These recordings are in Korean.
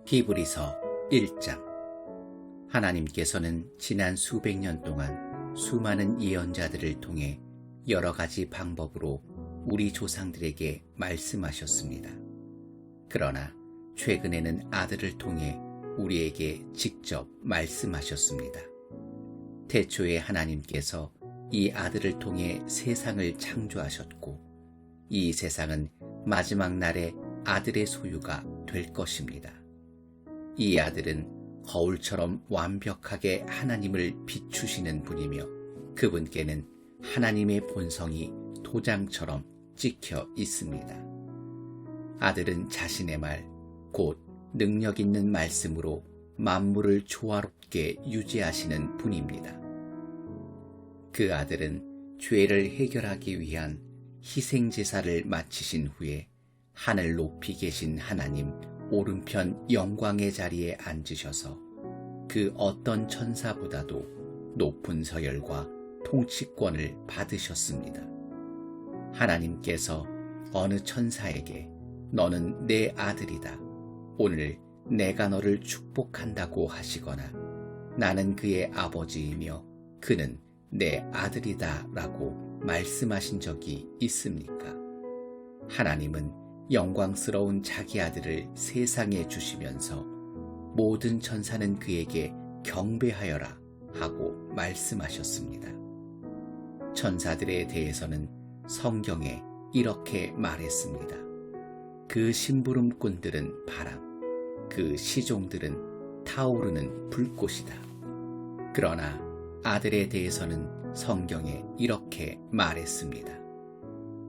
히브리서 1장. 하나님께서는 지난 수백 년 동안 수많은 예언자들을 통해 여러 가지 방법으로 우리 조상들에게 말씀하셨습니다. 그러나 최근에는 아들을 통해 우리에게 직접 말씀하셨습니다. 태초에 하나님께서 이 아들을 통해 세상을 창조하셨고, 이 세상은 마지막 날에 아들의 소유가 될 것입니다. 이 아들은 거울처럼 완벽하게 하나님을 비추시는 분이며, 그분께는 하나님의 본성이 도장처럼 찍혀 있습니다. 아들은 자신의 말, 곧 능력 있는 말씀으로 만물을 조화롭게 유지하시는 분입니다. 그 아들은 죄를 해결하기 위한 희생제사를 마치신 후에 하늘 높이 계신 하나님 오른편 영광의 자리에 앉으셔서 그 어떤 천사보다도 높은 서열과 통치권을 받으셨습니다. 하나님께서 어느 천사에게 너는 내 아들이다, 오늘 내가 너를 축복한다고 하시거나 나는 그의 아버지이며 그는 내 아들이다 라고 말씀하신 적이 있습니까? 하나님은 영광스러운 자기 아들을 세상에 주시면서 모든 천사는 그에게 경배하여라 하고 말씀하셨습니다. 천사들에 대해서는 성경에 이렇게 말했습니다. 그 심부름꾼들은 바람, 그 시종들은 타오르는 불꽃이다. 그러나 아들에 대해서는 성경에 이렇게 말했습니다.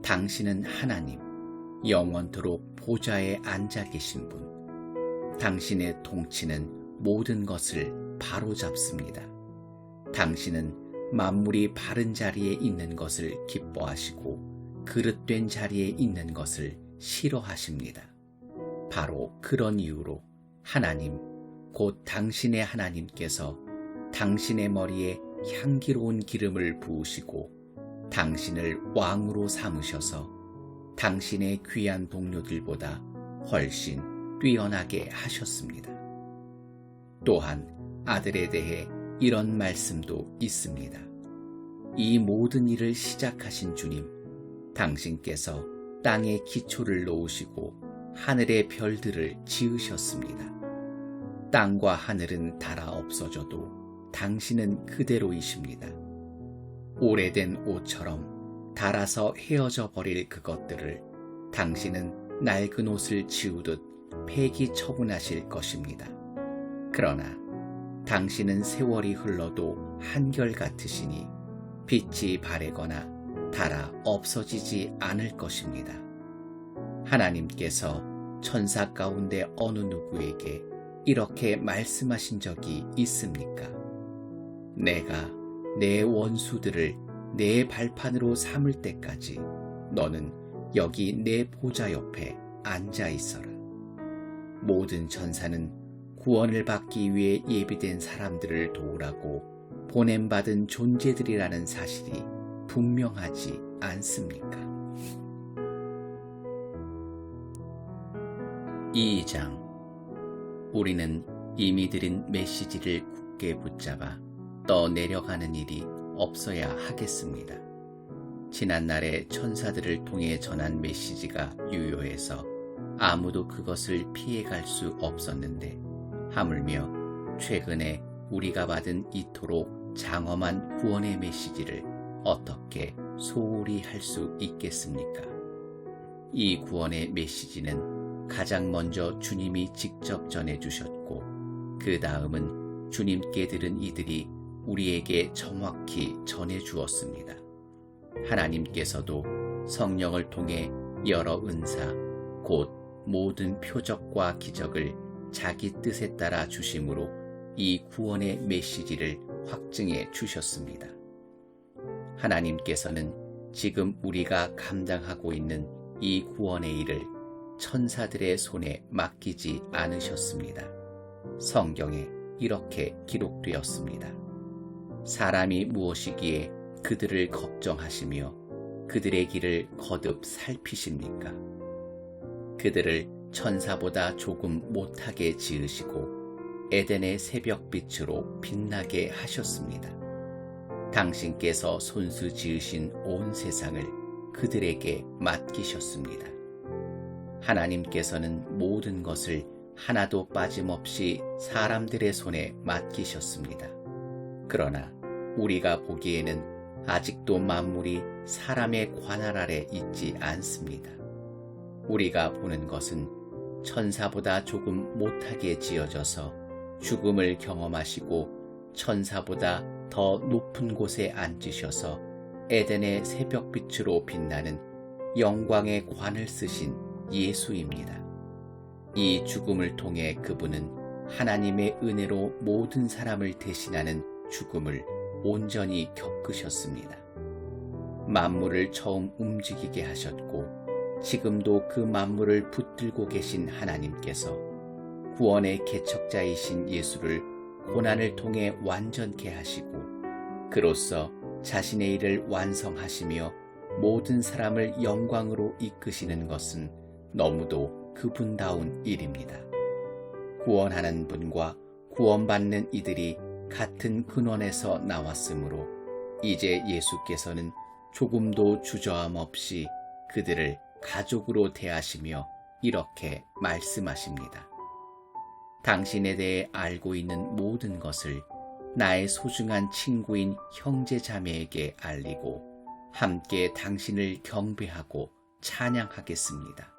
당신은 하나님, 영원토록 보좌에 앉아 계신 분, 당신의 통치는 모든 것을 바로잡습니다. 당신은 만물이 바른 자리에 있는 것을 기뻐하시고 그릇된 자리에 있는 것을 싫어하십니다. 바로 그런 이유로 하나님, 곧 당신의 하나님께서 당신의 머리에 향기로운 기름을 부으시고 당신을 왕으로 삼으셔서 당신의 귀한 동료들보다 훨씬 뛰어나게 하셨습니다. 또한 아들에 대해 이런 말씀도 있습니다. 이 모든 일을 시작하신 주님, 당신께서 땅에 기초를 놓으시고 하늘의 별들을 지으셨습니다. 땅과 하늘은 닳아 없어져도 당신은 그대로이십니다. 오래된 옷처럼 닳아서 헤어져 버릴 그것들을 당신은 낡은 옷을 지우듯 폐기 처분하실 것입니다. 그러나 당신은 세월이 흘러도 한결같으시니 빛이 바래거나 닳아 없어지지 않을 것입니다. 하나님께서 천사 가운데 어느 누구에게 이렇게 말씀하신 적이 있습니까? 내가 내 원수들을 내 발판으로 삼을 때까지 너는 여기 내 보좌 옆에 앉아 있어라. 모든 천사는 구원을 받기 위해 예비된 사람들을 도우라고 보냄받은 존재들이라는 사실이 분명하지 않습니까? 2장. 우리는 이미 드린 메시지를 굳게 붙잡아 떠내려가는 일이 없어야 하겠습니다. 지난날에 천사들을 통해 전한 메시지가 유효해서 아무도 그것을 피해갈 수 없었는데, 하물며 최근에 우리가 받은 이토록 장엄한 구원의 메시지를 어떻게 소홀히 할 수 있겠습니까? 이 구원의 메시지는 가장 먼저 주님이 직접 전해주셨고, 그 다음은 주님께 들은 이들이 우리에게 정확히 전해주었습니다. 하나님께서도 성령을 통해 여러 은사, 곧 모든 표적과 기적을 자기 뜻에 따라 주심으로 이 구원의 메시지를 확증해 주셨습니다. 하나님께서는 지금 우리가 감당하고 있는 이 구원의 일을 천사들의 손에 맡기지 않으셨습니다. 성경에 이렇게 기록되었습니다. 사람이 무엇이기에 그들을 걱정하시며 그들의 길을 거듭 살피십니까? 그들을 천사보다 조금 못하게 지으시고 에덴의 새벽빛으로 빛나게 하셨습니다. 당신께서 손수 지으신 온 세상을 그들에게 맡기셨습니다. 하나님께서는 모든 것을 하나도 빠짐없이 사람들의 손에 맡기셨습니다. 그러나 우리가 보기에는 아직도 만물이 사람의 관할 아래 있지 않습니다. 우리가 보는 것은 천사보다 조금 못하게 지어져서 죽음을 경험하시고 천사보다 더 높은 곳에 앉으셔서 에덴의 새벽빛으로 빛나는 영광의 관을 쓰신 예수입니다. 이 죽음을 통해 그분은 하나님의 은혜로 모든 사람을 대신하는 죽음을 온전히 겪으셨습니다. 만물을 처음 움직이게 하셨고 지금도 그 만물을 붙들고 계신 하나님께서 구원의 개척자이신 예수를 고난을 통해 완전케 하시고 그로써 자신의 일을 완성하시며 모든 사람을 영광으로 이끄시는 것은 너무도 그분다운 일입니다. 구원하는 분과 구원받는 이들이 같은 근원에서 나왔으므로 이제 예수께서는 조금도 주저함 없이 그들을 가족으로 대하시며 이렇게 말씀하십니다. 당신에 대해 알고 있는 모든 것을 나의 소중한 친구인 형제 자매에게 알리고 함께 당신을 경배하고 찬양하겠습니다.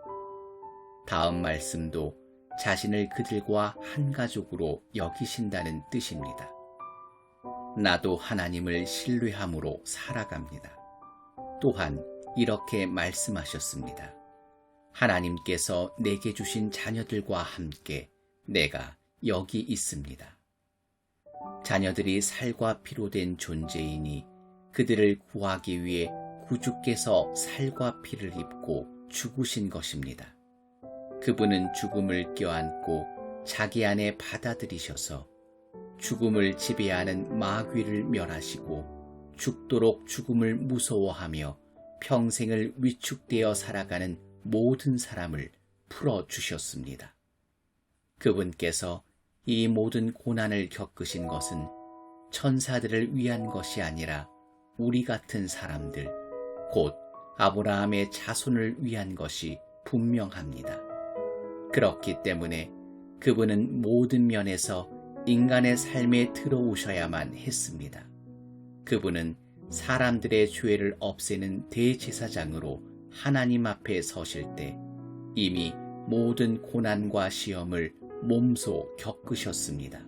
다음 말씀도 자신을 그들과 한 가족으로 여기신다는 뜻입니다. 나도 하나님을 신뢰함으로 살아갑니다. 또한 이렇게 말씀하셨습니다. 하나님께서 내게 주신 자녀들과 함께 내가 여기 있습니다. 자녀들이 살과 피로 된 존재이니 그들을 구하기 위해 구주께서 살과 피를 입고 죽으신 것입니다. 그분은 죽음을 껴안고 자기 안에 받아들이셔서 죽음을 지배하는 마귀를 멸하시고 죽도록 죽음을 무서워하며 평생을 위축되어 살아가는 모든 사람을 풀어주셨습니다. 그분께서 이 모든 고난을 겪으신 것은 천사들을 위한 것이 아니라 우리 같은 사람들, 곧 아브라함의 자손을 위한 것이 분명합니다. 그렇기 때문에 그분은 모든 면에서 인간의 삶에 들어오셔야만 했습니다. 그분은 사람들의 죄를 없애는 대제사장으로 하나님 앞에 서실 때 이미 모든 고난과 시험을 몸소 겪으셨습니다.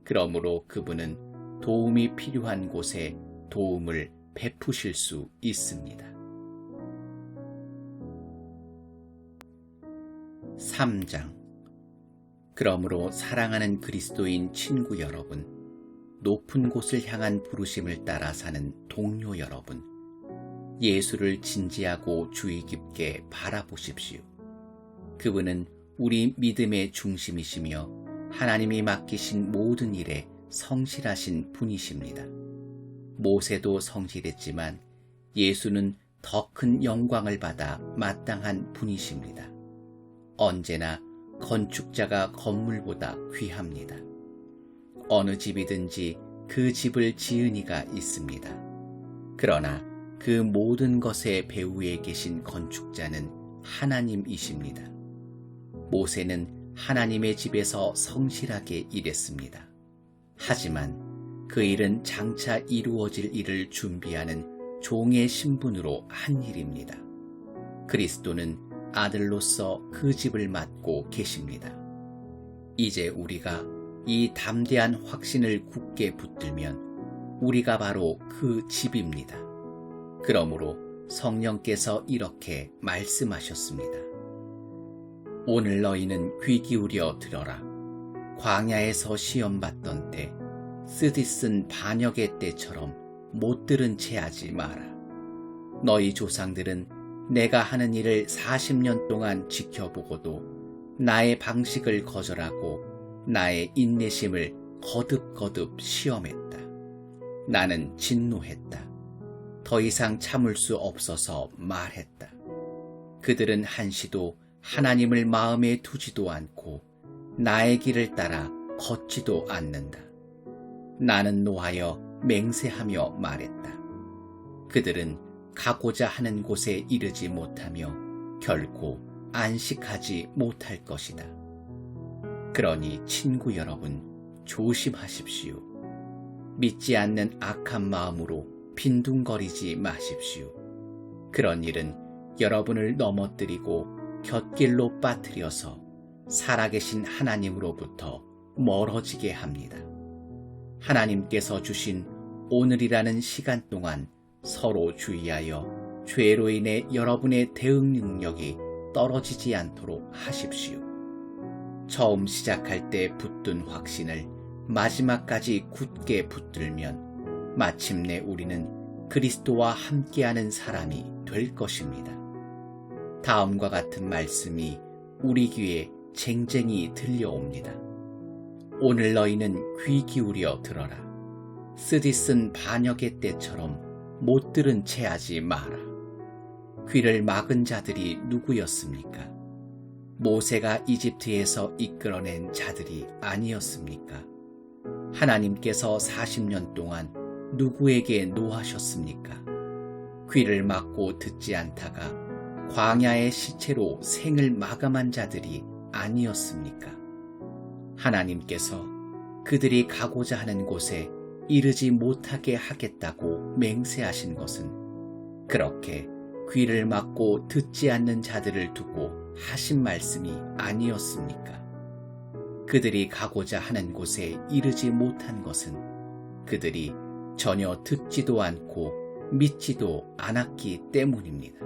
그러므로 그분은 도움이 필요한 곳에 도움을 베푸실 수 있습니다. 3장. 그러므로 사랑하는 그리스도인 친구 여러분, 높은 곳을 향한 부르심을 따라 사는 동료 여러분, 예수를 진지하고 주의 깊게 바라보십시오. 그분은 우리 믿음의 중심이시며 하나님이 맡기신 모든 일에 성실하신 분이십니다. 모세도 성실했지만 예수는 더 큰 영광을 받아 마땅한 분이십니다. 언제나 건축자가 건물보다 귀합니다. 어느 집이든지 그 집을 지은 이가 있습니다. 그러나 그 모든 것의 배후에 계신 건축자는 하나님이십니다. 모세는 하나님의 집에서 성실하게 일했습니다. 하지만 그 일은 장차 이루어질 일을 준비하는 종의 신분으로 한 일입니다. 그리스도는 아들로서 그 집을 맡고 계십니다. 이제 우리가 이 담대한 확신을 굳게 붙들면 우리가 바로 그 집입니다. 그러므로 성령께서 이렇게 말씀하셨습니다. 오늘 너희는 귀 기울여 들어라. 광야에서 시험받던 때 쓰디쓴 반역의 때처럼 못 들은 채 하지 마라. 너희 조상들은 내가 하는 일을 40년 동안 지켜보고도 나의 방식을 거절하고 나의 인내심을 거듭거듭 시험했다. 나는 진노했다. 더 이상 참을 수 없어서 말했다. 그들은 한시도 하나님을 마음에 두지도 않고 나의 길을 따라 걷지도 않는다. 나는 노하여 맹세하며 말했다. 그들은 가고자 하는 곳에 이르지 못하며 결코 안식하지 못할 것이다. 그러니 친구 여러분, 조심하십시오. 믿지 않는 악한 마음으로 빈둥거리지 마십시오. 그런 일은 여러분을 넘어뜨리고 곁길로 빠뜨려서 살아계신 하나님으로부터 멀어지게 합니다. 하나님께서 주신 오늘이라는 시간 동안 서로 주의하여 죄로 인해 여러분의 대응 능력이 떨어지지 않도록 하십시오. 처음 시작할 때 붙든 확신을 마지막까지 굳게 붙들면 마침내 우리는 그리스도와 함께하는 사람이 될 것입니다. 다음과 같은 말씀이 우리 귀에 쟁쟁이 들려옵니다. 오늘 너희는 귀 기울여 들어라. 쓰디쓴 반역의 때처럼 못 들은 채 하지 마라. 귀를 막은 자들이 누구였습니까? 모세가 이집트에서 이끌어낸 자들이 아니었습니까? 하나님께서 40년 동안 누구에게 노하셨습니까? 귀를 막고 듣지 않다가 광야의 시체로 생을 마감한 자들이 아니었습니까? 하나님께서 그들이 가고자 하는 곳에 이르지 못하게 하겠다고 맹세하신 것은 그렇게 귀를 막고 듣지 않는 자들을 두고 하신 말씀이 아니었습니까? 그들이 가고자 하는 곳에 이르지 못한 것은 그들이 전혀 듣지도 않고 믿지도 않았기 때문입니다.